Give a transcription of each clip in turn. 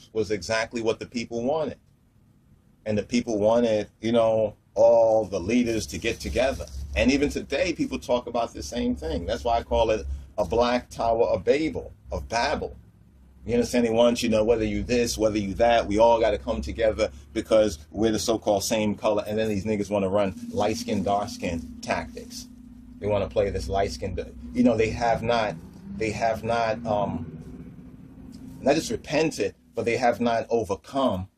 truth was exactly what the people wanted. And the people wanted, all the leaders to get together. And even today, people talk about the same thing. That's why I call it a black tower of Babel. You understand? They want whether you this, whether you that, we all got to come together because we're the so-called same color. And then these niggas want to run light-skin, dark-skin tactics. They want to play this light-skin. They have not not just repented, but they have not overcome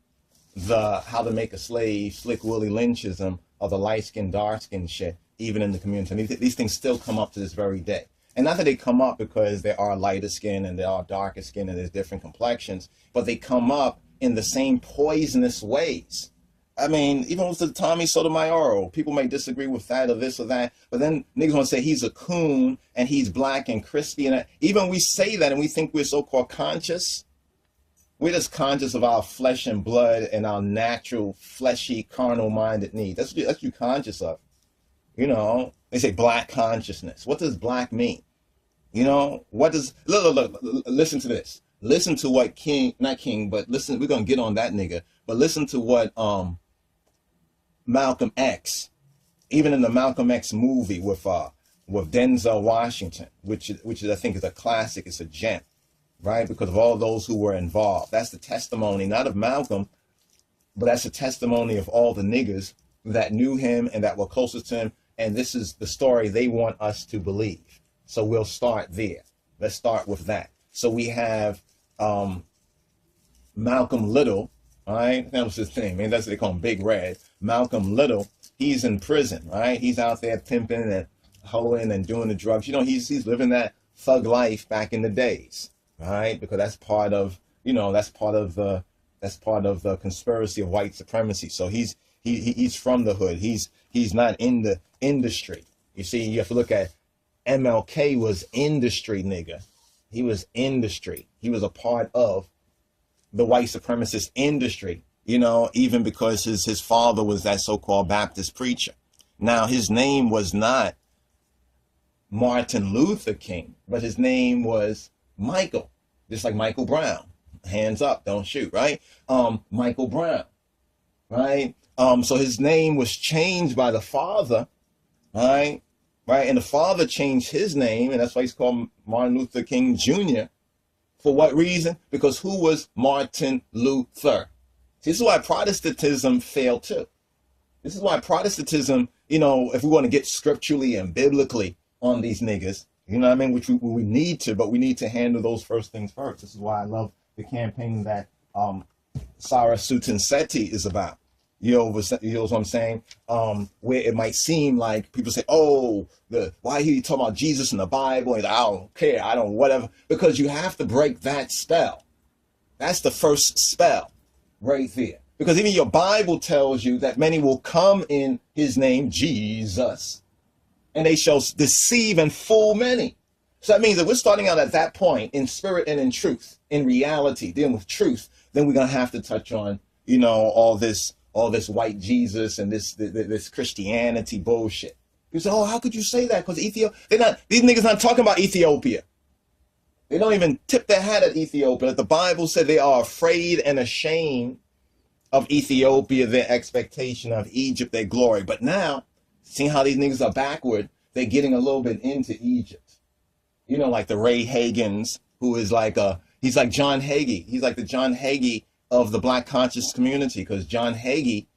the how to make a slave, slick Willie Lynchism of the light-skin, dark-skin shit, even in the community. And these things still come up to this very day. And not that they come up because there are lighter skin and there are darker skin and there's different complexions, but they come up in the same poisonous ways. I mean, even with the Tommy Sotomayor, people may disagree with that or this or that, but then niggas want to say he's a coon and he's black and crispy. And even we say that and we think we're so-called conscious. We're just conscious of our flesh and blood and our natural, fleshy, carnal-minded needs. That's what you're conscious of. They say black consciousness. What does black mean? What does, look, listen to this. Listen to what listen, we're going to get on that nigga, but listen to what Malcolm X, even in the Malcolm X movie with Denzel Washington, which is, I think is a classic, it's a gem, right? Because of all those who were involved. That's the testimony, not of Malcolm, but that's the testimony of all the niggas that knew him and that were closest to him. And this is the story they want us to believe. So we'll start there. Let's start with that. So we have Malcolm Little, right? That was his thing, man. That's what they call him, Big Red. Malcolm Little, he's in prison, right? He's out there pimping and hoeing and doing the drugs. He's living that thug life back in the days, right? Because that's part of the conspiracy of white supremacy. So he's from the hood. He's not in the industry. You see, you have to look at MLK was industry, nigga. He was industry. He was a part of the white supremacist industry, even because his father was that so-called Baptist preacher. Now, his name was not Martin Luther King, but his name was Michael, just like Michael Brown. Hands up, don't shoot, right? Michael Brown, right? So his name was changed by the father, right? And the father changed his name, and that's why he's called Martin Luther King Jr. For what reason? Because who was Martin Luther? See, this is why Protestantism failed too. This is why Protestantism, if we want to get scripturally and biblically on these niggas, which we need to, but we need to handle those first things first. This is why I love the campaign that Sarah Sutanseti is about. You know what I'm saying? Where it might seem like people say, oh, why are you talking about Jesus in the Bible? And I don't care, whatever. Because you have to break that spell. That's the first spell right there. Because even your Bible tells you that many will come in his name, Jesus, and they shall deceive and fool many. So that means that we're starting out at that point in spirit and in truth, in reality, dealing with truth. Then we're going to have to touch on, all this white Jesus and this Christianity bullshit. You say, oh, how could you say that? Because these niggas not talking about Ethiopia. They don't even tip their hat at Ethiopia. The Bible said they are afraid and ashamed of Ethiopia, their expectation of Egypt, their glory. But now, seeing how these niggas are backward, they're getting a little bit into Egypt. Like the Ray Hagins, who is he's like John Hagee. He's like the John Hagee of the black conscious community, because John Hagee,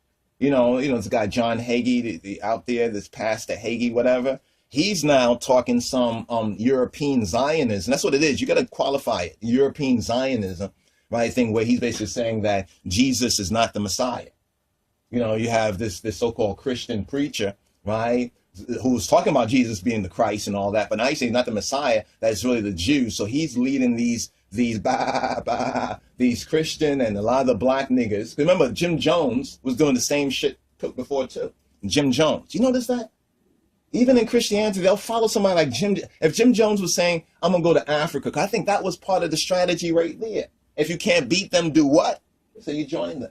this guy John Hagee, the out there, this pastor Hagee, whatever, he's now talking some European Zionism. That's what it is. You got to qualify it. European Zionism, right? Thing where he's basically saying that Jesus is not the Messiah. You have this so-called Christian preacher, right, who's talking about Jesus being the Christ and all that, but now he's saying not the Messiah, that's really the Jews. So he's leading these Christian and a lot of the black niggas. Remember, Jim Jones was doing the same shit before too. Jim Jones. You notice that? Even in Christianity, they'll follow somebody like Jim. If Jim Jones was saying, I'm going to go to Africa, because I think that was part of the strategy right there. If you can't beat them, do what? So you join them.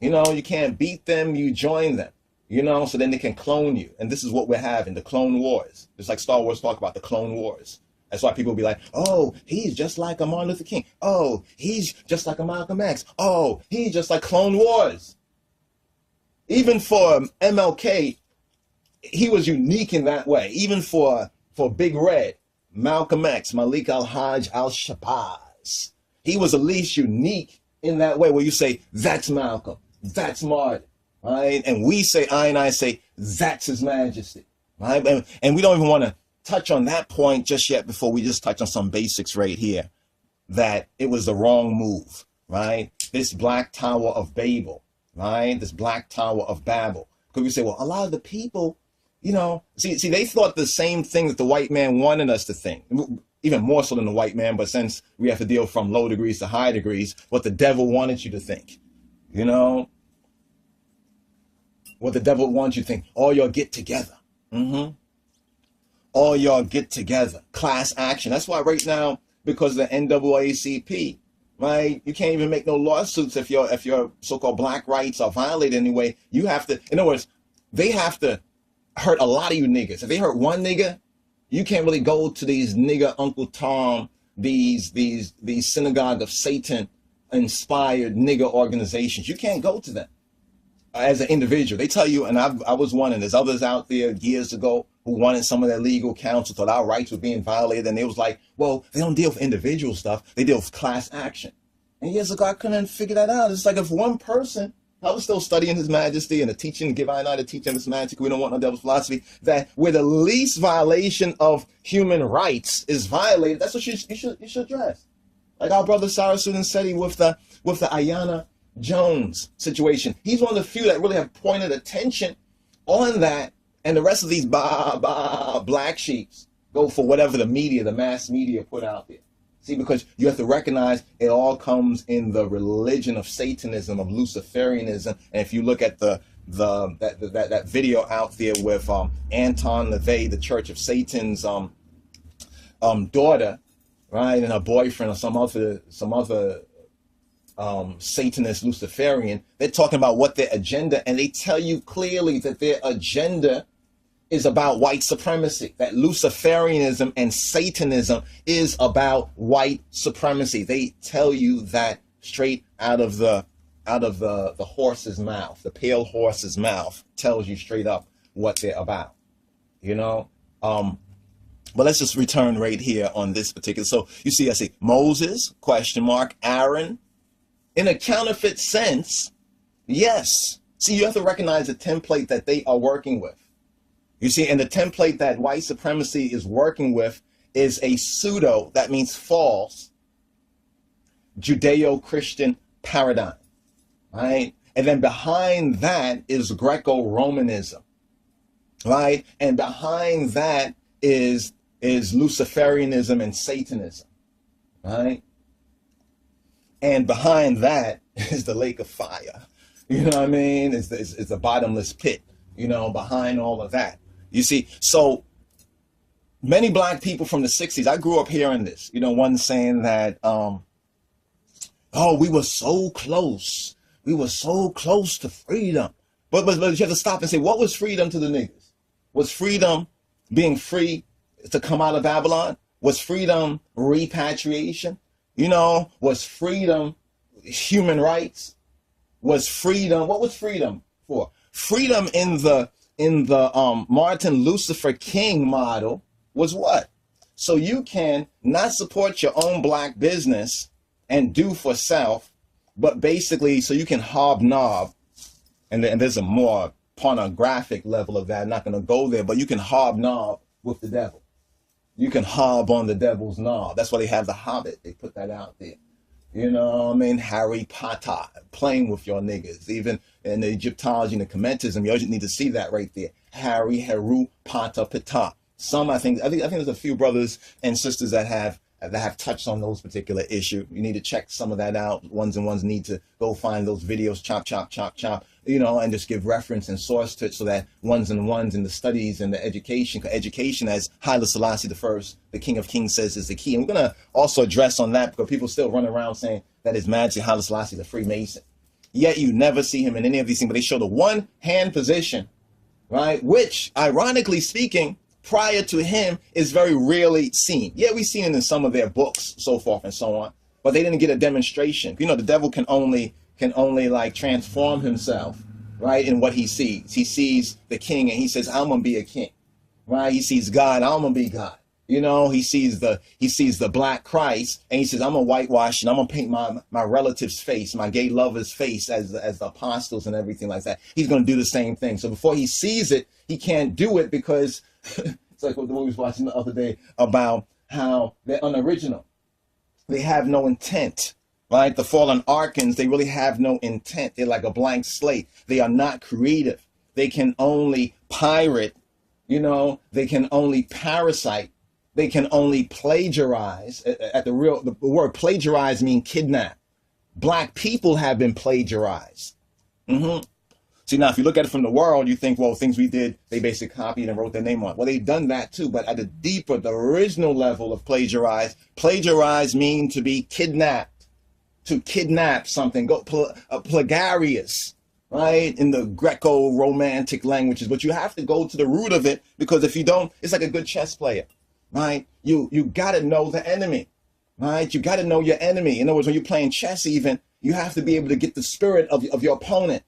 You can't beat them, you join them. So then they can clone you. And this is what we're having, the clone wars. It's like Star Wars talk about the clone wars. That's why people be like, oh, he's just like a Martin Luther King. Oh, he's just like a Malcolm X. Oh, he's just like Clone Wars. Even for MLK, he was unique in that way. Even for Big Red, Malcolm X, Malik al-Hajj al-Shabazz, he was at least unique in that way where you say, that's Malcolm, that's Martin, right? And we say, I say, that's His Majesty, right? And we don't even want to touch on that point just yet before we just touch on some basics right here, that it was the wrong move, right? This Black Tower of Babel, right? This Black Tower of Babel. Because we say, well, a lot of the people, you know, see, they thought the same thing that the white man wanted us to think, even more so than the white man. But since we have to deal from low degrees to high degrees, what the devil wanted you to think, you know, what the devil wants you to think. All y'all get together. All y'all get together. Class action. That's why right now, because of the NAACP, right, you can't even make no lawsuits if your so-called black rights are violated anyway. You have to, in other words, they have to hurt a lot of you niggas. If they hurt one nigga, you can't really go to these nigga Uncle Tom, these synagogue of Satan inspired nigga organizations. You can't go to them as an individual. They tell you, and I was one, and there's others out there years ago who wanted some of their legal counsel, thought our rights were being violated, and they was like, well, they don't deal with individual stuff, they deal with class action. And years ago, I couldn't figure that out. It's like if one person, I was still studying His Majesty and the teaching, give I the teaching of His Majesty, we don't want no devil's philosophy, that where the least violation of human rights is violated, that's what you should address. Like our brother Cyrus Sudan said, with the Ayanna Jones situation. He's one of the few that really have pointed attention on that, and the rest of these black sheeps go for whatever the media, the mass media put out there. See, because you have to recognize it all comes in the religion of Satanism, of Luciferianism. And if you look at that video out there with Anton LaVey, the Church of Satan's daughter, right, and her boyfriend or some other Satanist Luciferian, they're talking about what their agenda, and they tell you clearly that their agenda is about white supremacy, that Luciferianism and Satanism is about white supremacy. They tell you that straight out of the horse's mouth. The pale horse's mouth tells you straight up what they're about, you know. But let's just return right here on this particular. So you see, I say Moses, question mark, Aaron. In a counterfeit sense, yes. See, you have to recognize the template that they are working with. You see, and the template that white supremacy is working with is a pseudo, that means false, Judeo-Christian paradigm, right? And then behind that is Greco-Romanism, right? And behind that is Luciferianism and Satanism, right? And behind that is the lake of fire. You know what I mean? It's a bottomless pit, you know, behind all of that. You see, so many black people from the 60s, I grew up hearing this, you know, one saying that, oh, we were so close. We were so close to freedom. But you have to stop and say, what was freedom to the niggas? Was freedom being free to come out of Babylon? Was freedom repatriation? You know, was freedom human rights? Was freedom, what was freedom for? Freedom in the Martin Lucifer King model was what? So you can not support your own black business and do for self, but basically so you can hobnob, and there's a more pornographic level of that, I'm not going to go there, but you can hobnob with the devil. You can hob on the devil's knob. That's why they have the Hobbit. They put that out there. You know what I mean? Harry Potter, playing with your niggas. Even in the Egyptology and the Kemetism, you always need to see that right there. Harry, Heru, Potter, Ptah. I think there's a few brothers and sisters that have touched on those particular issue. You need to check some of that out. Ones and ones need to go find those videos, chop, you know, and just give reference and source to it so that ones and ones in the studies and the education, as Haile Selassie I, the King of Kings, says is the key. And we're going to also address on that because people still run around saying that His Majesty Haile Selassie the Freemason. Yet you never see him in any of these things, but they show the one hand position, right? Which, ironically speaking, prior to him is very rarely seen. Yeah, we've seen it in some of their books, so forth and so on, but they didn't get a demonstration. You know, the devil can only like transform himself, right, in what he sees. He sees the king and he says, I'm gonna be a king, right? He sees God, I'm gonna be God. You know, he sees the black Christ and he says, I'm gonna whitewash and I'm gonna paint my relative's face, my gay lover's face as the apostles and everything like that. He's gonna do the same thing. So before he sees it, he can't do it because it's like what we was watching the other day about how they're unoriginal. They have no intent, right? The fallen archons, they really have no intent. They're like a blank slate. They are not creative. They can only pirate, you know, they can only parasite. They can only plagiarize. The word plagiarize means kidnap. Black people have been plagiarized. See, now, if you look at it from the world, you think, well, things we did, they basically copied and wrote their name on. Well, they've done that too, but at the deeper, the original level of plagiarize means to be kidnapped, to kidnap something, go plagiarious, right? In the Greco-Romantic languages, but you have to go to the root of it, because if you don't, it's like a good chess player. Right? You got to know the enemy, right? You got to know your enemy. In other words, when you're playing chess even, you have to be able to get the spirit of your opponent,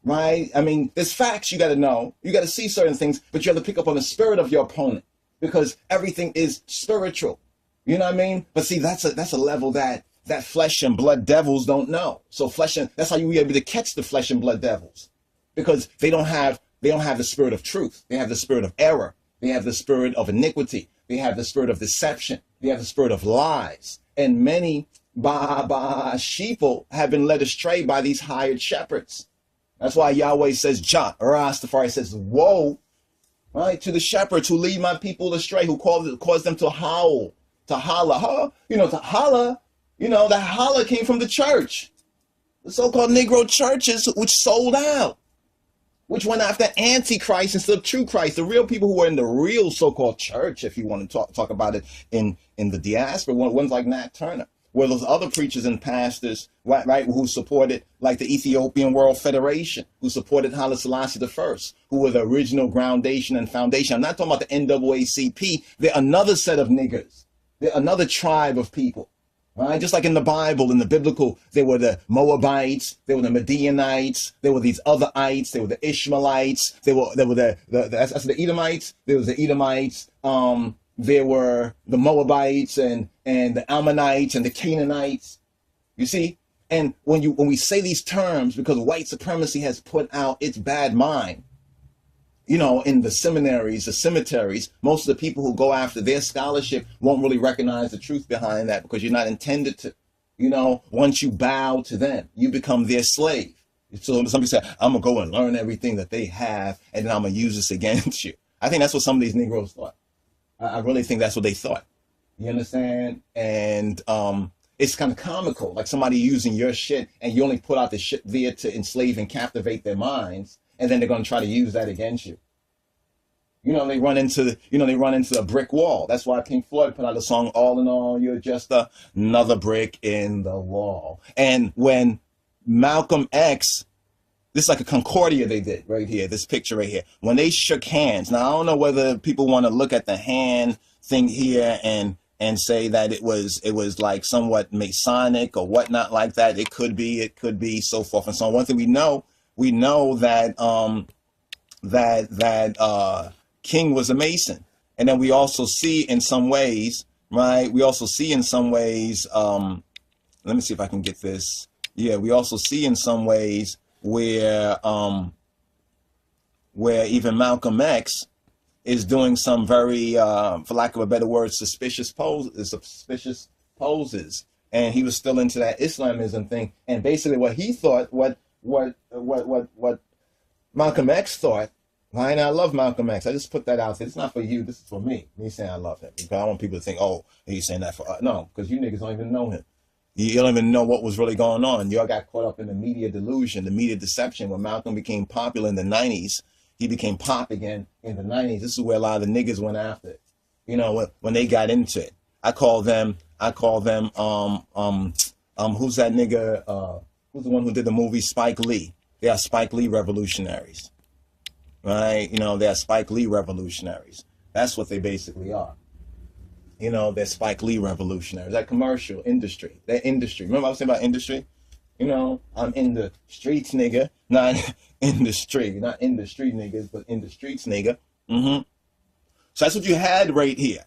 right? I mean, there's facts you got to know. You got to see certain things, but you have to pick up on the spirit of your opponent because everything is spiritual. You know what I mean? But see, that's a level that flesh and blood devils don't know. So that's how you be able to catch the flesh and blood devils, because they don't have the spirit of truth. They have the spirit of error. They have the spirit of iniquity. They have the spirit of deception. They have the spirit of lies. And many sheeple have been led astray by these hired shepherds. That's why Yahweh says, Rastafari says, woe, right, to the shepherds who lead my people astray, who cause them to howl, to holler. Huh? You know, to holler, you know, that holler came from the church. The so-called Negro churches, which sold out, which went after Antichrist instead of true Christ. The real people who were in the real so-called church, if you want to talk about it in the diaspora, ones like Nat Turner, where those other preachers and pastors, right, who supported, like the Ethiopian World Federation, who supported Haile Selassie I, who were the original groundation and foundation. I'm not talking about the NAACP. They're another set of niggers. They're another tribe of people. Right? Just like in the Bible, in the biblical, there were the Moabites, there were the Midianites, there were these other ites, there were the Ishmaelites, there were the Edomites, there was the Edomites, there were the Moabites and the Ammonites and the Canaanites. You see? And when we say these terms, because white supremacy has put out its bad mind, you know, in the seminaries, the cemeteries, most of the people who go after their scholarship won't really recognize the truth behind that, because you're not intended to. You know, once you bow to them, you become their slave. So somebody said, I'm going to go and learn everything that they have, and then I'm going to use this against you. I think that's what some of these Negroes thought. I really think that's what they thought. You understand? And it's kind of comical, like somebody using your shit, and you only put out the shit there to enslave and captivate their minds. And then they're going to try to use that against you. You know, they run into a brick wall. That's why Pink Floyd put out a song, All in All, You're Just Another Brick in the Wall. And when Malcolm X, this is like a Concordia they did right here, this picture right here. When they shook hands, now I don't know whether people want to look at the hand thing here and say that it was like somewhat Masonic or whatnot like that. It could be, so forth and so on. One thing we know that King was a Mason. And then we also see in some ways, right? We also see in some ways, let me see if I can get this. Yeah, we also see in some ways where even Malcolm X is doing some very, for lack of a better word, suspicious poses. And he was still into that Islamism thing. And basically what he thought, what Malcolm X thought, right? And I love Malcolm X. I just put that out there. It's not for you. This is for me. Me saying I love him. Because I want people to think, oh, he's saying that for us. No, because you niggas don't even know him. You don't even know what was really going on. Y'all got caught up in the media delusion, the media deception. When Malcolm became popular in the 90s, he became pop again in the 90s. This is where a lot of the niggas went after it. You know, when they got into it. I call them, who's that nigga, who's the one who did the movie Spike Lee? They are Spike Lee revolutionaries, right? You know, they are Spike Lee revolutionaries. That's what they basically are. You know, they're Spike Lee revolutionaries. That commercial industry, that industry. Remember I was saying about industry? You know, I'm in the streets, nigga. Not in the street, not in the street niggas, but in the streets, nigga. So that's what you had right here,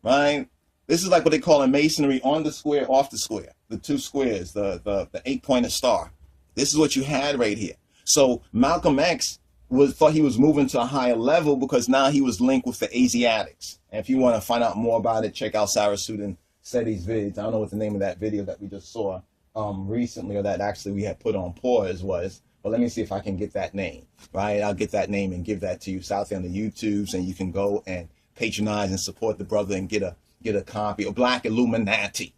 right? This is like what they call in masonry: on the square, off the square. The two squares, the 8-pointed star. This is what you had right here. So Malcolm X thought he was moving to a higher level because now he was linked with the Asiatics. And if you want to find out more about it, check out Sarah Sudin Seti's vids. I don't know what the name of that video that we just saw recently, or that actually we had put on pause was, but let me see if I can get that name, right? I'll get that name and give that to you south there on the YouTubes, and you can go and patronize and support the brother and get a copy of Black Illuminati.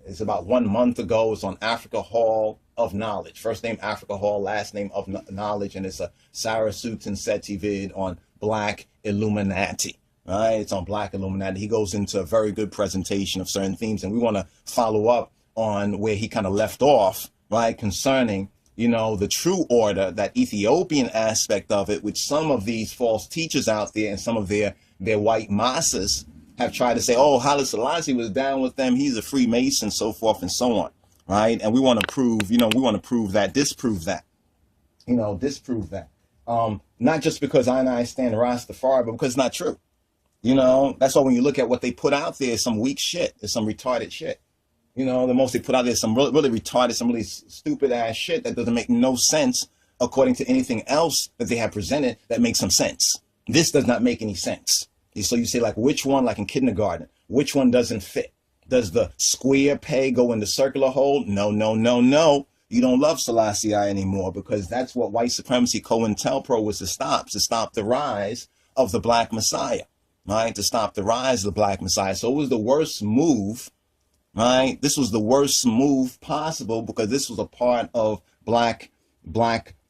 It's about 1 month ago. It's on Africa Hall of Knowledge. First name Africa Hall, last name of Knowledge, and it's a Sarah Sudin Seti vid on Black Illuminati. Right? It's on Black Illuminati. He goes into a very good presentation of certain themes, and we want to follow up on where he kind of left off, right, concerning, you know, the true order, that Ethiopian aspect of it, which some of these false teachers out there and some of their white masses have tried to say, oh, Haile Selassie was down with them, he's a Freemason, so forth and so on, right? And we want to prove, you know, we want to prove that, disprove that, you know, disprove that. Not just because I stand Rastafari, but because it's not true. You know, that's why when you look at what they put out there, it's some weak shit, it's some retarded shit. You know, the most they put out there is some really retarded, some really stupid ass shit that doesn't make no sense according to anything else that they have presented that makes some sense. This does not make any sense. So you say, like, which one, like in kindergarten, which one doesn't fit? Does the square peg go in the circular hole? No, no, no, no. You don't love Selassie anymore, because that's what white supremacy COINTELPRO was to stop the rise of the Black Messiah, right? To stop the rise of the Black Messiah. So it was the worst move, right? This was the worst move possible, because this was a part of Black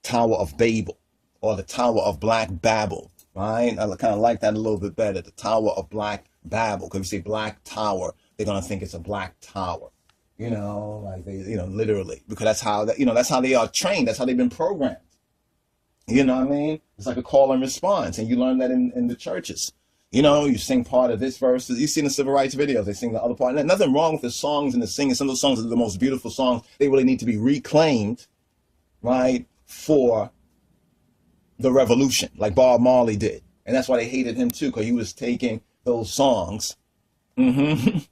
Tower of Babel, or the Tower of Black Babel. Right? I kind of like that a little bit better. The Tower of Black Babel. Because if you say Black Tower, they're going to think it's a black tower. You know, like they, you know, literally. Because that's how that, you know, that's how they are trained. That's how they've been programmed. You know what I mean? It's like a call and response. And you learn that in the churches. You know, you sing part of this verse. You see in the civil rights videos, they sing the other part. And nothing wrong with the songs and the singing. Some of those songs are the most beautiful songs. They really need to be reclaimed, right, for the revolution, like Bob Marley did. And that's why they hated him too, because he was taking those songs. You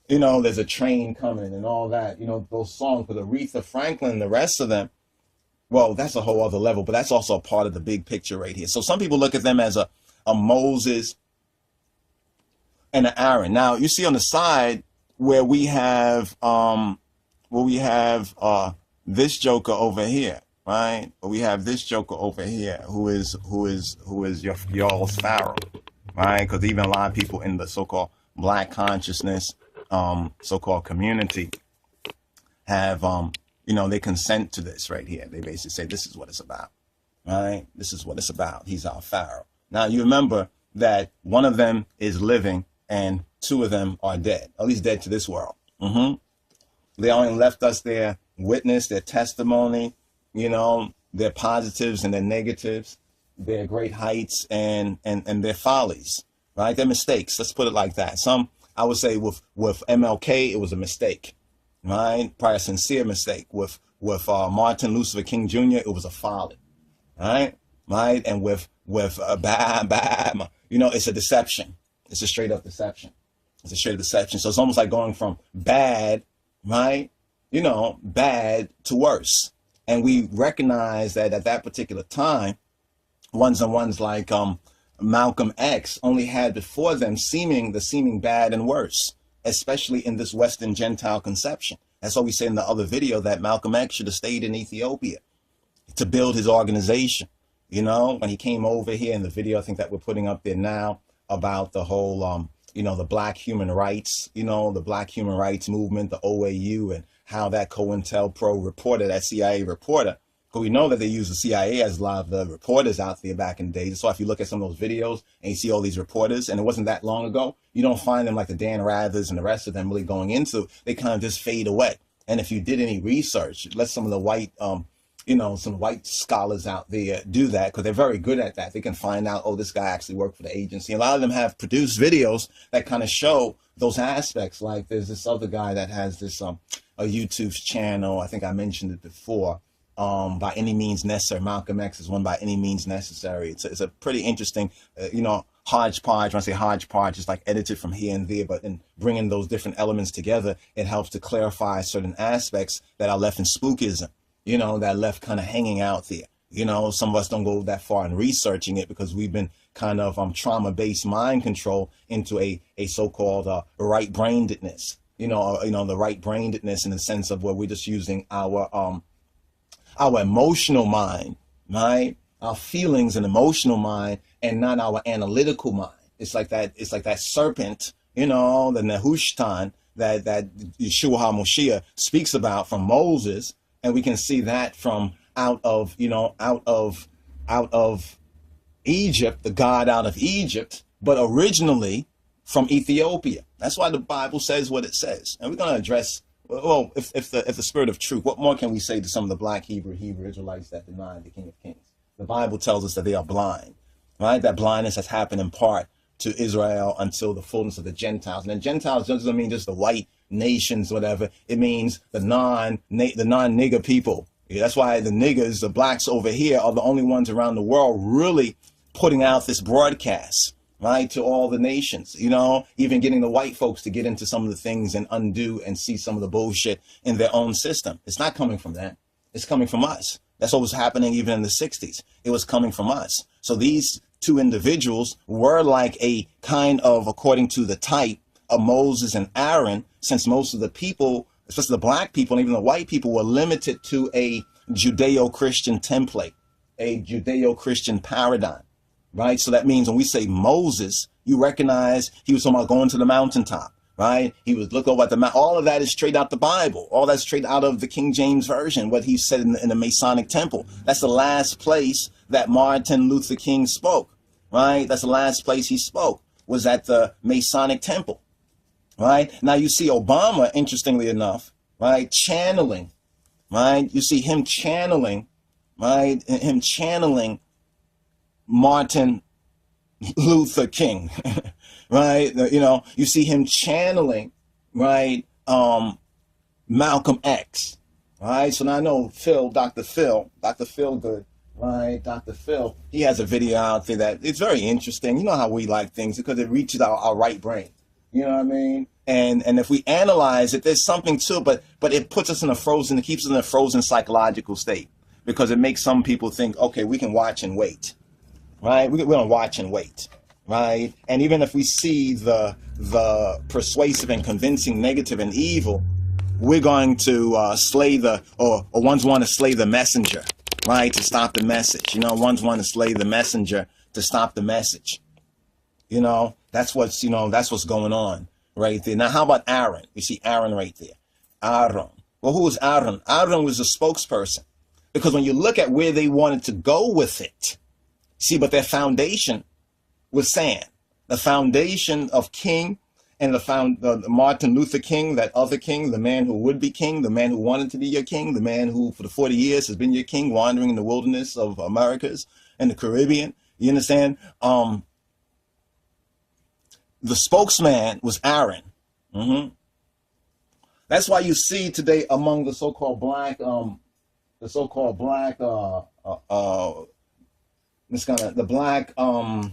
know, there's a train coming and all that, you know, those songs with Aretha Franklin and the rest of them. Well, that's a whole other level, but that's also a part of the big picture right here. So some people look at them as a Moses and an Aaron. Now you see on the side where we have this joker over here. Right, but we have this joker over here who is y'all's Pharoah, right? Because even a lot of people in the so-called Black consciousness, so-called community, have you know, they consent to this right here. They basically say this is what it's about, right? This is what it's about. He's our Pharoah. Now you remember that one of them is living and two of them are dead, at least dead to this world. They only left us their witness, their testimony. You know, their positives and their negatives, their great heights and their follies, right? Their mistakes. Let's put it like that. Some, I would say with MLK, it was a mistake, right? Probably a sincere mistake. With Martin Luther King Jr., it was a folly, right? Right? And with you know, it's a deception. It's a straight up deception. It's a straight up deception. So it's almost like going from bad, right? You know, bad to worse. And we recognize that at that particular time, ones like Malcolm X only had before them the seeming bad and worse, especially in this Western Gentile conception. That's why we say in the other video that Malcolm X should have stayed in Ethiopia to build his organization. You know, when he came over here in the video, I think that we're putting up there now about the whole, you know, the Black human rights, you know, the Black human rights movement, the OAU, and how that COINTELPRO reporter, that CIA reporter, because we know that they use the CIA as a lot of the reporters out there back in the day. So if you look at some of those videos and you see all these reporters, and it wasn't that long ago, you don't find them like the Dan Rathers and the rest of them really going into, they kind of just fade away. And if you did any research, let some of the white some white scholars out there do that because they're very good at that. They can find out, oh, this guy actually worked for the agency. A lot of them have produced videos that kind of show those aspects. Like there's this other guy that has this a YouTube channel. I think I mentioned it before. By Any Means Necessary. Malcolm X is one, By Any Means Necessary. It's a pretty interesting, hodgepodge. When I say hodgepodge, it's like edited from here and there, but in bringing those different elements together, it helps to clarify certain aspects that are left in spookism, that left kind of hanging out there. Some of us don't go that far in researching it because we've been kind of trauma-based mind control into a so-called right-brainedness, the right-brainedness in the sense of where we're just using our emotional mind, right? Our feelings and emotional mind, and not our analytical mind. It's like that serpent, the Nehushtan that Yeshua HaMoshiach speaks about from Moses, and we can see that from out of Egypt, the God out of Egypt, but originally from Ethiopia. That's why the Bible says what it says, and we're going to address. Well, if the spirit of truth, what more can we say to some of the black Hebrew Israelites that deny the King of Kings? The Bible tells us that they are blind, right? That blindness has happened in part to Israel until the fullness of the Gentiles. And the Gentiles doesn't mean just the white nations, whatever. It means the non-nigger people. Yeah, that's why the niggers, the blacks over here, are the only ones around the world really putting out this broadcast, right, to all the nations, even getting the white folks to get into some of the things and undo and see some of the bullshit in their own system. It's not coming from them. It's coming from us. That's what was happening even in the 60s. It was coming from us. So these two individuals were like a kind of, according to the type of Moses and Aaron, since most of the people, especially the black people and even the white people, were limited to a Judeo-Christian template, a Judeo-Christian paradigm. Right. So that means when we say Moses, you recognize he was talking about going to the mountaintop. Right. He was looking over at the mountain. All of that is straight out the Bible. All that's straight out of the King James Version, what he said in the Masonic Temple. That's the last place that Martin Luther King spoke. Right. That's the last place he spoke, was at the Masonic Temple. Right. Now you see Obama, interestingly enough, right, channeling. Right. You see him channeling. Right. Him channeling Martin Luther King, right? You see him channeling, right? Malcolm X, right? So now I know Dr. Phil Good, right? Dr. Phil, he has a video out there that it's very interesting. You know how we like things because it reaches our right brain. You know what I mean? And if we analyze it, there's something to it, but it puts us in it keeps us in a frozen psychological state because it makes some people think, okay, we can watch and wait. Right, we're gonna watch and wait, right? And even if we see the persuasive and convincing negative and evil, we're going to slay or ones want to slay the messenger, right? To stop the message. Ones want to slay the messenger to stop the message. That's what's going on right there. Now, how about Aaron? You see Aaron right there. Aaron. Well, who was Aaron? Aaron was a spokesperson because when you look at where they wanted to go with it. See, but their foundation was sand. The foundation of King and the Martin Luther King, that other king, the man who would be king, the man who wanted to be your king, the man who for the 40 years has been your king, wandering in the wilderness of Americas and the Caribbean. You understand? The spokesman was Aaron. That's why you see today among the so-called black, the black, what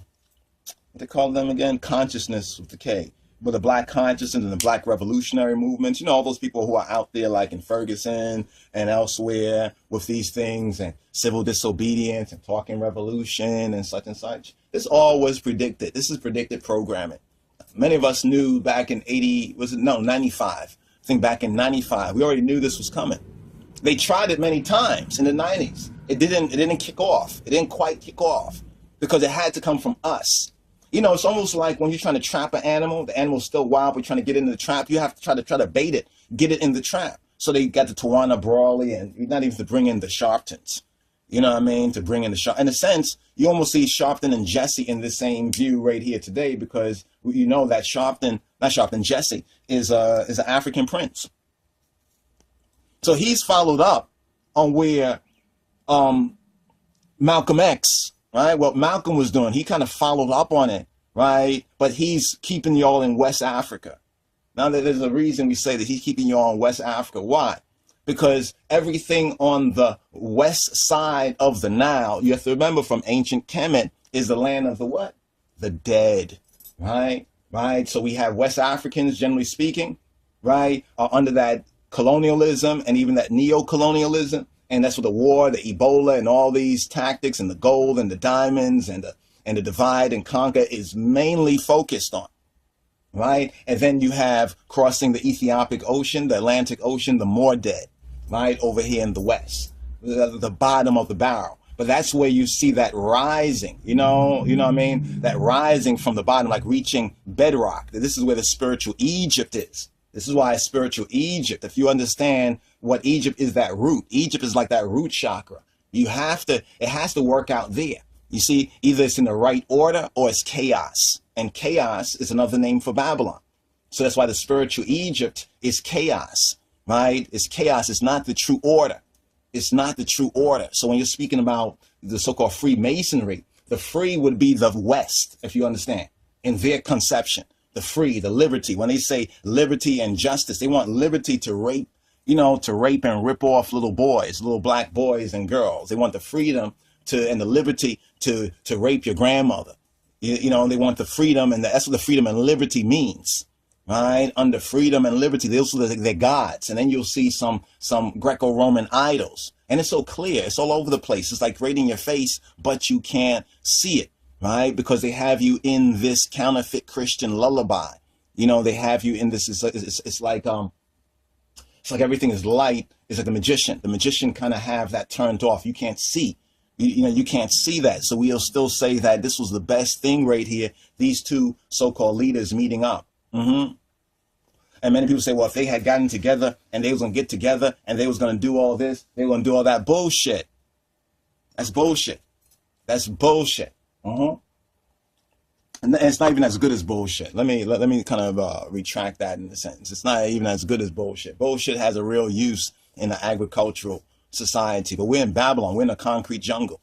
they call them again? Consciousness with the K. But the black consciousness and the black revolutionary movements, all those people who are out there like in Ferguson and elsewhere with these things and civil disobedience and talking revolution and such and such. This all was predicted. This is predicted programming. Many of us knew back in 95. I think back in 95, we already knew this was coming. They tried it many times in the 90s. It didn't kick off. It didn't quite kick off because it had to come from us. It's almost like when you're trying to trap an animal, the animal's still wild, but you're trying to get into the trap. You have to try to bait it, get it in the trap. So they got the Tawana Brawley and not even to bring in the Sharptons. You know what I mean? To bring in the Sharp. In a sense, you almost see Sharpton and Jesse in the same view right here today because that Jesse is an African prince. So he's followed up on where Malcolm X, right? What Malcolm was doing, he kind of followed up on it, right? But he's keeping y'all in West Africa. Now, there's a reason we say that he's keeping y'all in West Africa. Why? Because everything on the west side of the Nile, you have to remember from ancient Kemet, is the land of the what? The dead, right? Right? So we have West Africans, generally speaking, right, are under that colonialism and even that neo-colonialism. And that's what the war, the Ebola, and all these tactics, and the gold and the diamonds and the divide and conquer is mainly focused on, right? And then you have crossing the Ethiopic Ocean, the Atlantic Ocean, the more dead, right, over here in the west, the bottom of the barrel. But that's where you see that rising, you know what I mean? That rising from the bottom, like reaching bedrock. This is where the spiritual Egypt is. This is why spiritual Egypt, if you understand what Egypt is, that root. Egypt is like that root chakra. It has to work out there. You see, either it's in the right order or it's chaos. And chaos is another name for Babylon. So that's why the spiritual Egypt is chaos, right? It's chaos. It's not the true order. It's not the true order. So when you're speaking about the so-called Freemasonry, the free would be the West, if you understand, in their conception. The free, the liberty. When they say liberty and justice, they want liberty to rape, to rape and rip off little boys, little black boys and girls. They want the freedom and the liberty to rape your grandmother. They want the freedom, and that's what the freedom and liberty means. Right? Under freedom and liberty, they're gods. And then you'll see some Greco-Roman idols. And it's so clear. It's all over the place. It's like right in your face, but you can't see it, right? Because they have you in this counterfeit Christian lullaby. They have you in this. It's like everything is light. It's like the magician. The magician kind of have that turned off. You can't see. You can't see that. So we'll still say that this was the best thing right here. These two so-called leaders meeting up. And many people say, well, if they had gotten together and they was going to get together and they was going to do all this, they were going to do all that bullshit. That's bullshit. That's bullshit. And it's not even as good as bullshit. Let me kind of retract that in a sentence. It's not even as good as bullshit. Bullshit has a real use in the agricultural society, but we're in Babylon. We're in a concrete jungle.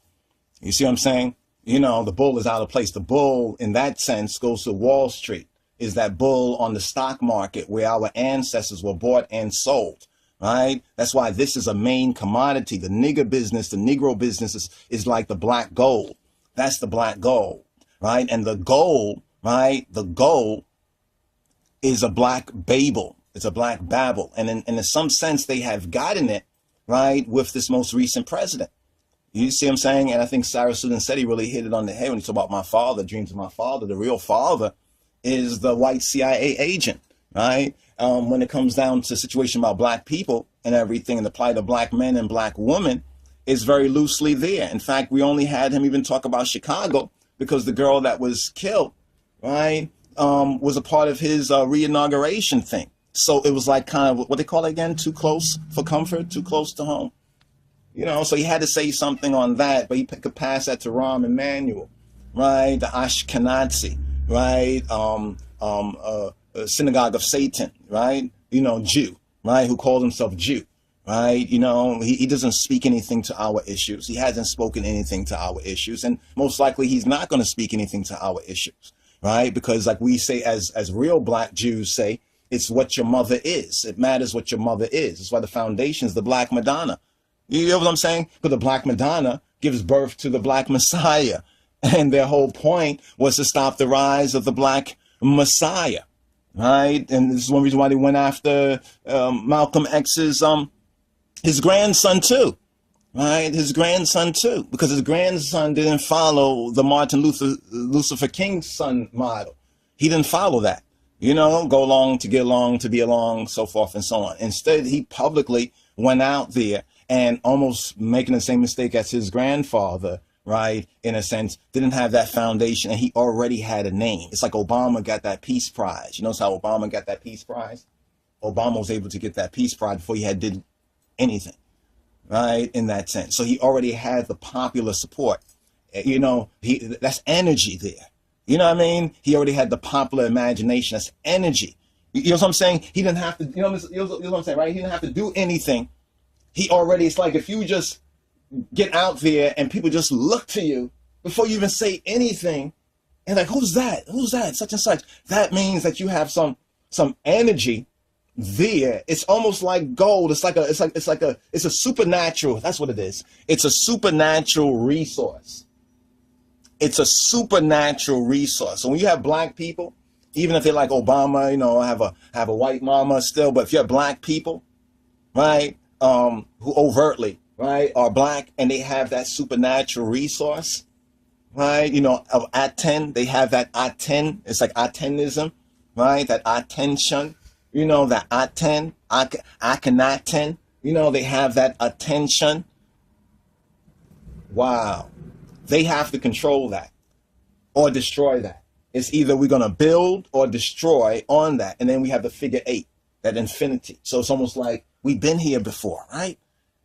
You see what I'm saying? The bull is out of place. The bull, in that sense, goes to Wall Street. Is that bull on the stock market where our ancestors were bought and sold, right? That's why this is a main commodity. The nigger business, the Negro business is like the black gold. That's the black gold, right? And the gold, right? The gold is a black Babel. It's a black Babel. And in some sense, they have gotten it, right, with this most recent president. You see what I'm saying? And I think Cyrus Sudan said he really hit it on the head when he talked about my father, dreams of my father. The real father is the white CIA agent, right? When it comes down to situation about black people and everything and the plight of black men and black women is very loosely there. In fact, we only had him even talk about Chicago because the girl that was killed, right, was a part of his re-inauguration thing. So it was like kind of what they call it again, too close for comfort, too close to home. So he had to say something on that, but he could pass that to Rahm Emanuel, right? The Ashkenazi. Right, synagogue of Satan, right? Jew, right? Who called himself Jew, right? He doesn't speak anything to our issues. He hasn't spoken anything to our issues, and most likely he's not going to speak anything to our issues, right? Because like we say, as real black Jews say, it's what your mother is. It matters what your mother is. That's why the foundation is the Black Madonna. You know what I'm saying? But the Black Madonna gives birth to the Black Messiah. And their whole point was to stop the rise of the Black Messiah, right? And this is one reason why they went after Malcolm X's his grandson too, right? His grandson too, because his grandson didn't follow the Martin Luther King's son model. He didn't follow that, go along to get along, to be along, so forth and so on. Instead, he publicly went out there and almost making the same mistake as his grandfather. Right, in a sense, didn't have that foundation, and he already had a name. It's like Obama got that Peace Prize. You notice how Obama got that Peace Prize? Obama was able to get that Peace Prize before he did anything, right, in that sense. So he already had the popular support. That's energy there. You know what I mean? He already had the popular imagination. That's energy. You know what I'm saying? He didn't have to, you know what I'm saying, right? He didn't have to do anything. He already, it's like if you just get out there and people just look to you before you even say anything, and like, who's that? Who's that? Such and such. That means that you have some energy there. It's almost like gold. It's a supernatural. That's what it is. It's a supernatural resource. It's a supernatural resource. So when you have black people, even if they're like Obama, have a white mama still, but if you have black people, right, who overtly, right, are black, and they have that supernatural resource, right, of aten, they have that aten. It's like atenism, right, that attention, that aten, akhenaten, they have that attention. Wow. They have to control that or destroy that. It's either we're going to build or destroy on that. And then we have the figure 8, that infinity. So it's almost like we've been here before, right?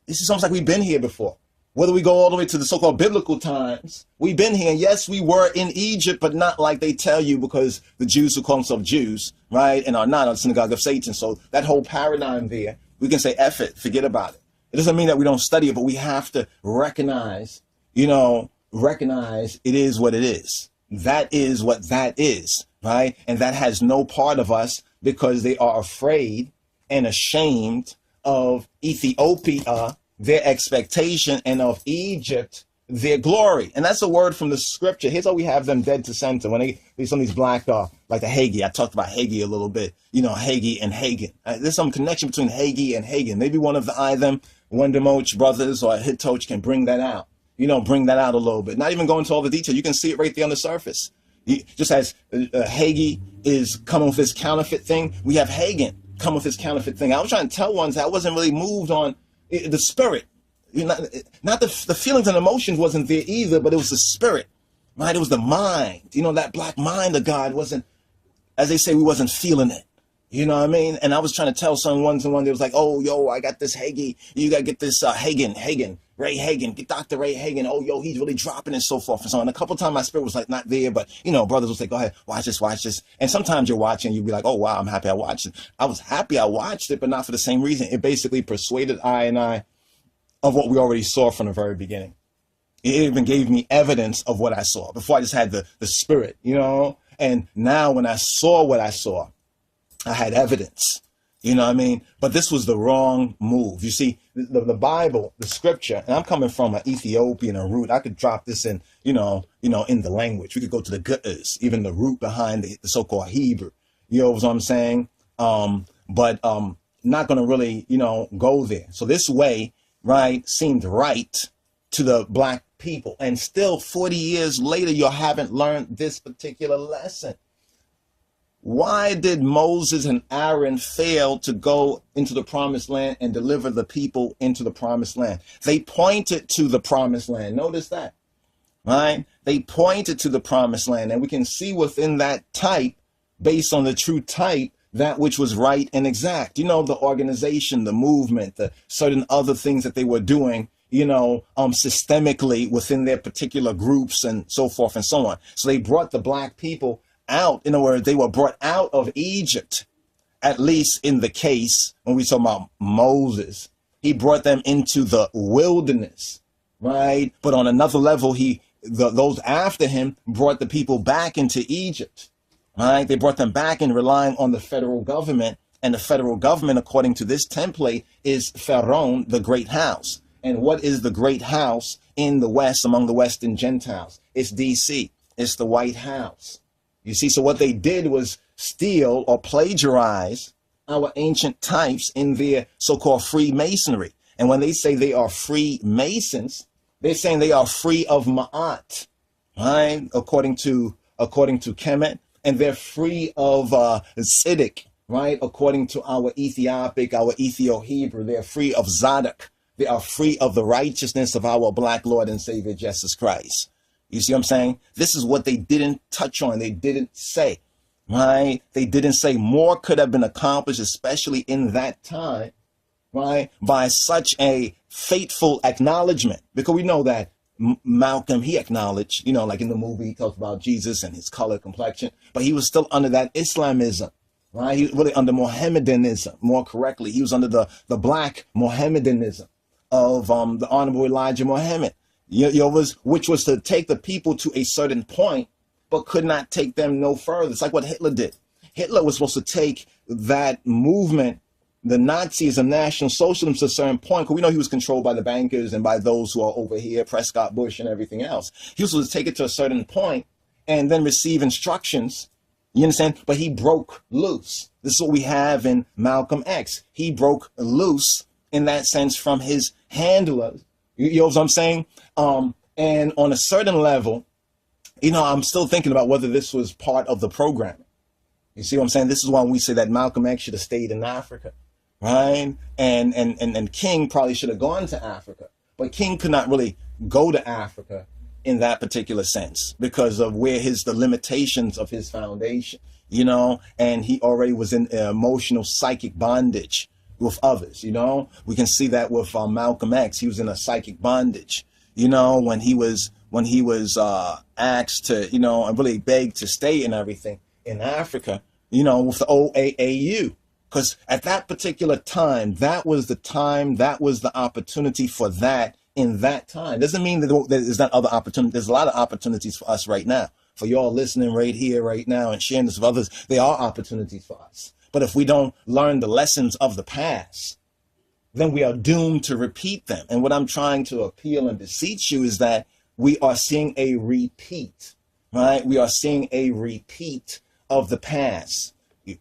This is almost like we've been here before. Whether we go all the way to the so-called biblical times, we've been here. Yes, we were in Egypt, but not like they tell you, because the Jews who call themselves Jews, right, and are not, are the synagogue of Satan. So that whole paradigm there, we can say, F it, forget about it. It doesn't mean that we don't study it, but we have to recognize it is what it is. That is what that is, right? And that has no part of us, because they are afraid and ashamed of Ethiopia, their expectation, and of Egypt, their glory. And that's a word from the scripture. Here's how we have them dead to center. When they some of these black, like the Haggai. I talked about Haggai a little bit, Haggai and Hagen. There's some connection between Haggai and Hagen. Maybe one of them, Wendemoch brothers or Hitoch, can bring that out. Bring that out a little bit. Not even go into all the detail. You can see it right there on the surface. Just as Haggai is coming with his counterfeit thing, we have Hagen come with his counterfeit thing. I was trying to tell ones that I wasn't really moved on the spirit. Not the feelings and emotions wasn't there either, but it was the spirit, right? It was the mind. That black mind of God wasn't, as they say, we wasn't feeling it. You know what I mean? And I was trying to tell someone, they was like, oh, yo, I got this Haggai. You got to get this Hagen, Ray Hagen, get Dr. Ray Hagen. Oh, yo, he's really dropping and so forth and so on. A couple of times my spirit was like not there, but, brothers will say, go ahead, watch this. And sometimes you're watching, you'll be like, oh, wow, I'm happy I watched it. I was happy I watched it, but not for the same reason. It basically persuaded I of what we already saw from the very beginning. It even gave me evidence of what I saw. Before I just had the spirit, And now when I saw what I saw, I had evidence, But this was the wrong move. You see, the Bible, the scripture, and I'm coming from an Ethiopian root. I could drop this in, in the language. We could go to the Gutters, even the root behind the so-called Hebrew. You know what I'm saying? But not going to really, go there. So this way, right, seemed right to the black people. And still 40 years later, you haven't learned this particular lesson. Why did Moses and Aaron fail to go into the promised land and deliver the people into the promised land? They pointed to the promised land. Notice that, right? They pointed to the promised land, and we can see within that type, based on the true type, that which was right and exact. The organization, the movement, the certain other things that they were doing, systemically within their particular groups and so forth and so on. So they brought the black people out. In other words, they were brought out of Egypt, at least in the case when we talk about Moses. He brought them into the wilderness, right? But on another level, those after him brought the people back into Egypt, right? They brought them back and relying on the federal government. And the federal government, according to this template, is Pharaoh, the great house. And what is the great house in the West among the Western Gentiles? It's DC. It's the White House. You see, so what they did was steal or plagiarize our ancient types in their so-called Freemasonry. And when they say they are Freemasons, they're saying they are free of Ma'at, right? According to Kemet, and they're free of Siddiq, right? According to our Ethiopic, our Ethio-Hebrew, they're free of Zadok. They are free of the righteousness of our black Lord and Savior, Jesus Christ. You see what I'm saying? This is what they didn't touch on. They didn't say, right? They didn't say more could have been accomplished, especially in that time, right? By such a fateful acknowledgement. Because we know that Malcolm, he acknowledged, like in the movie, he talks about Jesus and his color complexion, but he was still under that Islamism, right? He was really under Mohammedanism, more correctly. He was under the black Mohammedanism of the Honorable Elijah Muhammad, which was to take the people to a certain point, but could not take them no further. It's like what Hitler did. Hitler was supposed to take that movement, the Nazism, National Socialism, to a certain point, because we know he was controlled by the bankers and by those who are over here, Prescott Bush and everything else. He was supposed to take it to a certain point and then receive instructions. You understand? But he broke loose. This is what we have in Malcolm X. He broke loose in that sense from his handlers. You know what I'm saying? And on a certain level, I'm still thinking about whether this was part of the program. You see what I'm saying? This is why we say that Malcolm X should have stayed in Africa, right? And King probably should have gone to Africa. But King could not really go to Africa in that particular sense because of the limitations of his foundation, and he already was in emotional psychic bondage with others. We can see that with Malcolm X. He was in a psychic bondage, when he was asked to, and really begged to stay and everything in Africa, with the OAAU. Because at that particular time, that was the opportunity for that in that time. Doesn't mean that there's not other opportunities. There's a lot of opportunities for us right now. For y'all listening right here, right now, and sharing this with others, there are opportunities for us. But if we don't learn the lessons of the past, then we are doomed to repeat them. And what I'm trying to appeal and beseech you is that we are seeing a repeat, right? We are seeing a repeat of the past.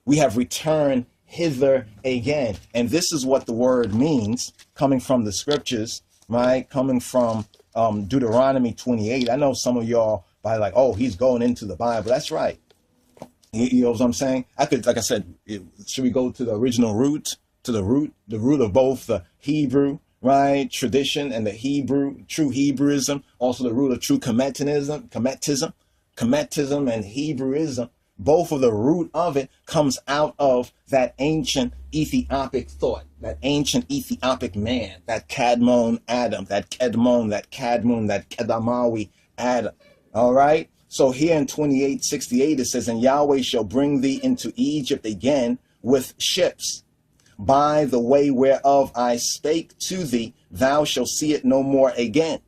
We have returned hither again. And this is what the word means, coming from the scriptures, right? Coming from Deuteronomy 28. I know some of y'all by like, oh, he's going into the Bible. That's right. You know what I'm saying? Like I said, should we go to the original root, the root of both the Hebrew, right, tradition and the true Hebrewism, also the root of true Kemetism and Hebrewism. Both of the root of it comes out of that ancient Ethiopic thought, that ancient Ethiopic man, that Kadmon Adam, that Kedamawi Adam. All right. So here in 28:68, it says, and Yahweh shall bring thee into Egypt again with ships, by the way whereof I spake to thee, thou shalt see it no more again.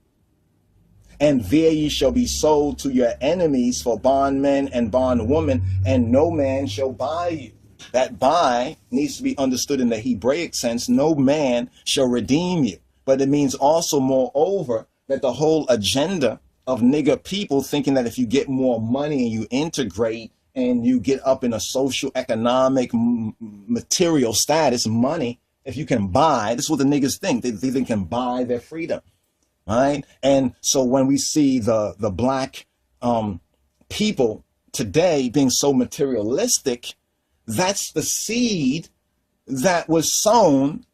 And there ye shall be sold to your enemies for bondmen and bondwomen, and no man shall buy you. That buy needs to be understood in the Hebraic sense. No man shall redeem you. But it means also, moreover, that the whole agenda of nigger people thinking that if you get more money and you integrate and you get up in a social, economic, material status, money, if you can buy, this is what the niggas think. They can buy their freedom, right? And so when we see the black people today being so materialistic, that's the seed that was sown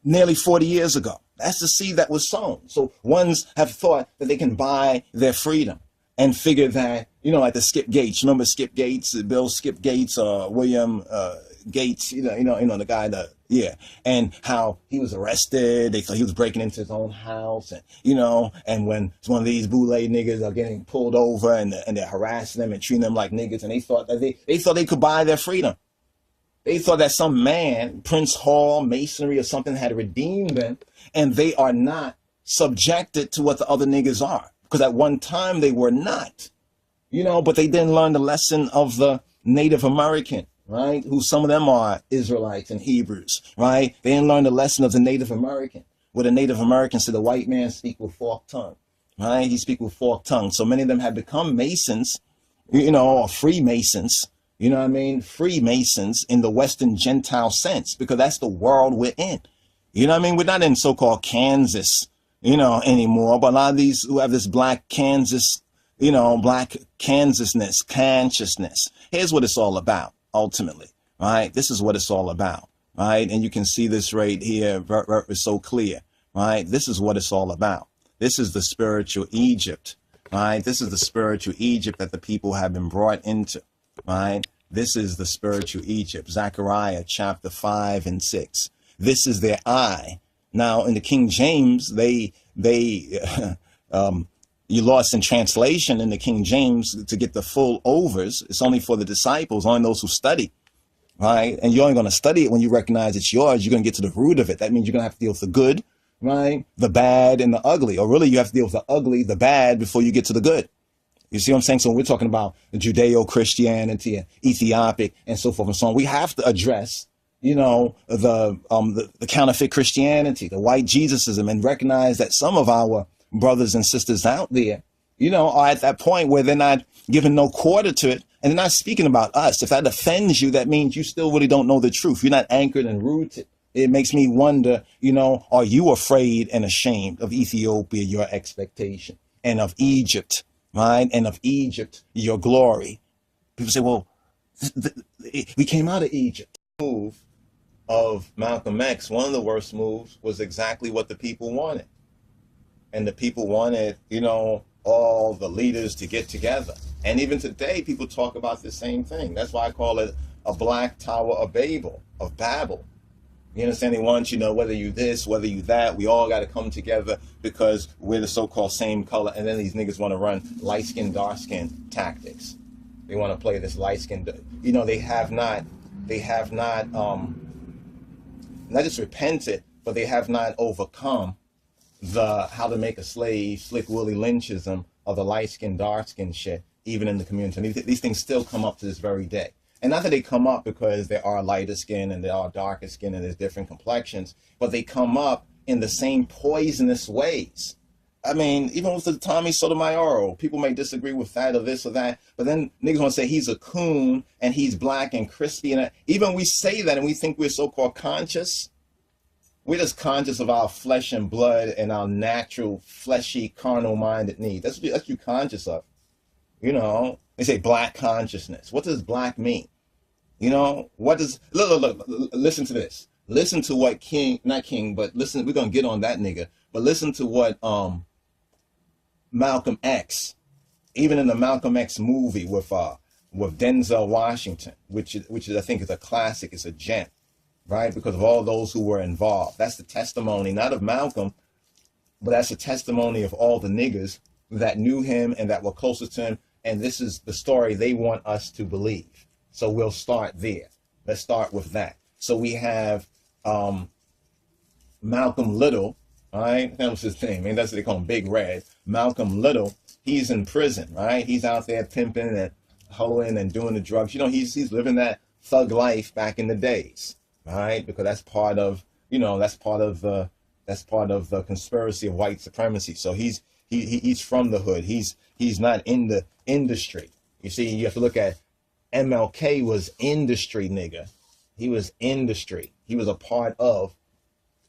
nearly 40 years ago. That's the seed that was sown. So ones have thought that they can buy their freedom and figure that, like the Skip Gates. Remember Skip Gates, Bill Skip Gates, William Gates, the guy and how he was arrested. They thought he was breaking into his own house, and and when one of these boule niggas are getting pulled over and they're harassing them and treating them like niggas, and they thought they could buy their freedom. They thought that some man, Prince Hall, Masonry or something had redeemed them, and they are not subjected to what the other niggas are. Because at one time they were not, but they didn't learn the lesson of the Native American, right? Who some of them are Israelites and Hebrews, right? They didn't learn the lesson of the Native American, where the Native Americans said the white man speak with forked tongue, right? He speak with forked tongue. So many of them have become Masons, or Freemasons. You know what I mean? Freemasons in the Western Gentile sense, because that's the world we're in. You know what I mean? We're not in so-called Kansas, anymore, but a lot of these who have this black Kansas, black Kansasness, consciousness. Here's what it's all about, ultimately, right? This is what it's all about, right? And you can see this right here. It's so clear, right? This is what it's all about. This is the spiritual Egypt, right? This is the spiritual Egypt that the people have been brought into. Right? This is the spiritual Egypt. Zechariah chapter 5 and 6. This is their eye. Now in the King James, you lost in translation in the King James to get the full overs. It's only for the disciples, only those who study. Right? And you're only going to study it when you recognize it's yours. You're going to get to the root of it. That means you're going to have to deal with the good. right? The bad and the ugly, or really you have to deal with the ugly, the bad before you get to the good. You see what I'm saying? So when we're talking about Judeo-Christianity and Ethiopic and so forth and so on, we have to address, the counterfeit Christianity, the white Jesusism, and recognize that some of our brothers and sisters out there, are at that point where they're not giving no quarter to it, and they're not speaking about us. If that offends you, that means you still really don't know the truth. You're not anchored and rooted. It makes me wonder, are you afraid and ashamed of Ethiopia, your expectation, and of Egypt, right? And of Egypt, your glory. People say, well, we came out of Egypt. Move of Malcolm X, one of the worst moves was exactly what the people wanted. And the people wanted, all the leaders to get together. And even today, people talk about the same thing. That's why I call it a black tower of Babel. You understand? They want whether you this, whether you that, we all got to come together because we're the so-called same color. And then these niggas want to run light skin, dark skin tactics. They want to play this light skin. They have not just repented, but they have not overcome the how to make a slave, Slick Willie Lynchism of the light skin, dark skin shit, even in the community. And these things still come up to this very day. And not that they come up because there are lighter skin and there are darker skin and there's different complexions, but they come up in the same poisonous ways. I mean, even with the Tommy Sotomayor, people may disagree with that or this or that, but then niggas want to say he's a coon and he's black and crispy. And even we say that and we think we're so-called conscious. We're just conscious of our flesh and blood and our natural, fleshy, carnal-minded needs. That's what you're conscious of. They say black consciousness. What does black mean? What does, look, listen to this. Listen to what listen, we're going to get on that nigga, but listen to what Malcolm X, even in the Malcolm X movie with Denzel Washington, which is I think is a classic, it's a gem, right? Because of all those who were involved. That's the testimony, not of Malcolm, but that's a testimony of all the niggas that knew him and that were closest to him. And this is the story they want us to believe. So we'll start there. Let's start with that. So we have Malcolm Little, right? That was his name. I mean, that's what they call him, Big Red. Malcolm Little, he's in prison, right? He's out there pimping and hoeing and doing the drugs. He's living that thug life back in the days, right? Because that's part of the conspiracy of white supremacy. So he's from the hood. He's not in the industry. You see, you have to look at MLK was industry, nigga. He was industry. He was a part of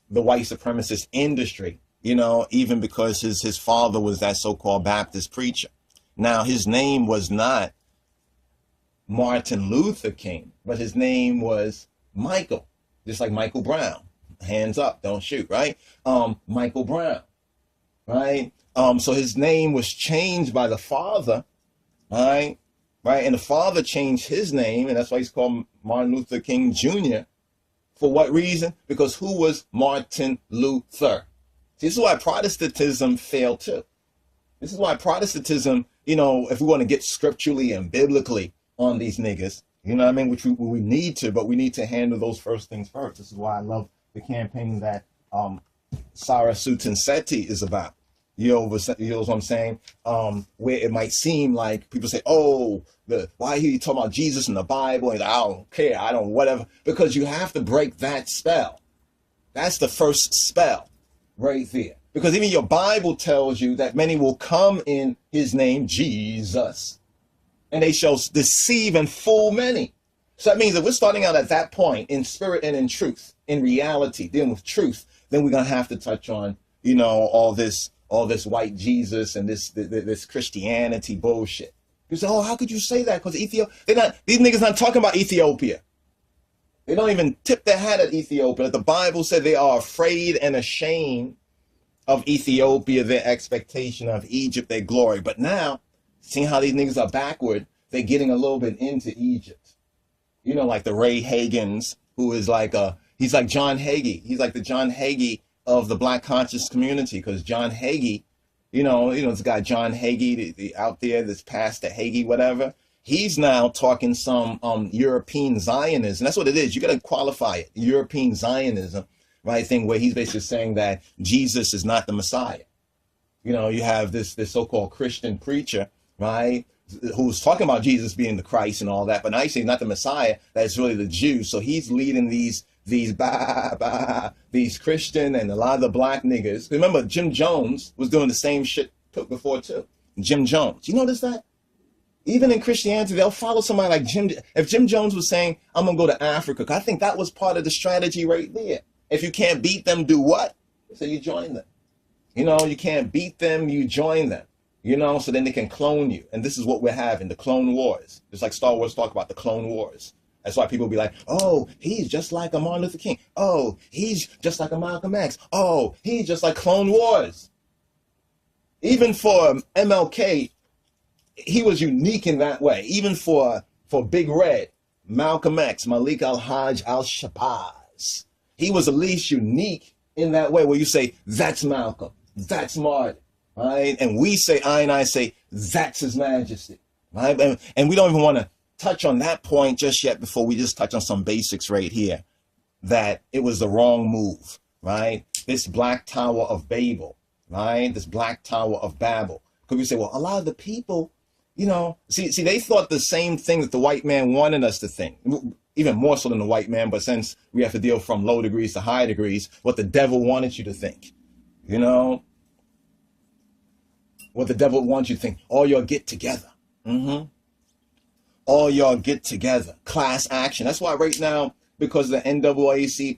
the white supremacist industry, even because his father was that so-called Baptist preacher. Now, his name was not Martin Luther King, but his name was Michael, just like Michael Brown. Hands up, don't shoot, right? Michael Brown, right? So his name was changed by the father, right? Right, and the father changed his name, and that's why he's called Martin Luther King Jr. For what reason? Because who was Martin Luther? See, this is why Protestantism failed too. This is why Protestantism, if we want to get scripturally and biblically on these niggas, which we need to, but we need to handle those first things first. This is why I love the campaign that Sarah Sutton Seti is about. You know what I'm saying? Where it might seem like people say, oh, why are you talking about Jesus in the Bible? And I don't care, I don't whatever. Because you have to break that spell. That's the first spell right there. Because even your Bible tells you that many will come in his name, Jesus, and they shall deceive and fool many. So that means that we're starting out at that point in spirit and in truth, in reality, dealing with truth. Then we're going to have to touch on, all this white Jesus and this Christianity bullshit. You say, oh, how could you say that? Because these niggas not talking about Ethiopia. They don't even tip their hat at Ethiopia. The Bible said they are afraid and ashamed of Ethiopia, their expectation of Egypt, their glory. But now, seeing how these niggas are backward, they're getting a little bit into Egypt. Like the Ray Hagins, who is he's like John Hagee. He's like the John Hagee of the black conscious community, because John Hagee, this guy John Hagee, the out there, this Pastor Hagee, whatever, he's now talking some European Zionism. That's what it is. You got to qualify it. European Zionism, right, thing where he's basically saying that Jesus is not the Messiah. You know, you have this so-called Christian preacher, right, who's talking about Jesus being the Christ and all that, but now he's saying not the Messiah, that it's really the Jews. So he's leading these Christian and a lot of the black niggas. Remember, Jim Jones was doing the same shit before too. Jim Jones. You notice that? Even in Christianity, they'll follow somebody like Jim. If Jim Jones was saying, I'm going to go to Africa, I think that was part of the strategy right there. If you can't beat them, do what? So you join them. You know, you can't beat them, you join them. You know, so then they can clone you. And this is what we're having, the clone wars. Just like Star Wars talk about the clone wars. That's why people be like, oh, he's just like a Martin Luther King. Oh, he's just like a Malcolm X. Oh, he's just like Clone Wars. Even for MLK, he was unique in that way. Even for Big Red, Malcolm X, Malik al-Hajj al-Shabazz, he was at least unique in that way where you say, that's Malcolm, that's Martin, right? And we say, I say, that's His Majesty, right? And we don't even want to touch on that point just yet before we just touch on some basics right here, that it was the wrong move, right? This Black Tower of Babel, right? This Black Tower of Babel. Because we say, well, a lot of the people, you know, see, they thought the same thing that the white man wanted us to think, even more so than the white man. But since we have to deal from low degrees to high degrees, what the devil wanted you to think, you know, what the devil wants you to think, all y'all get together. All y'all get together, class action. That's why right now, because of the NAACP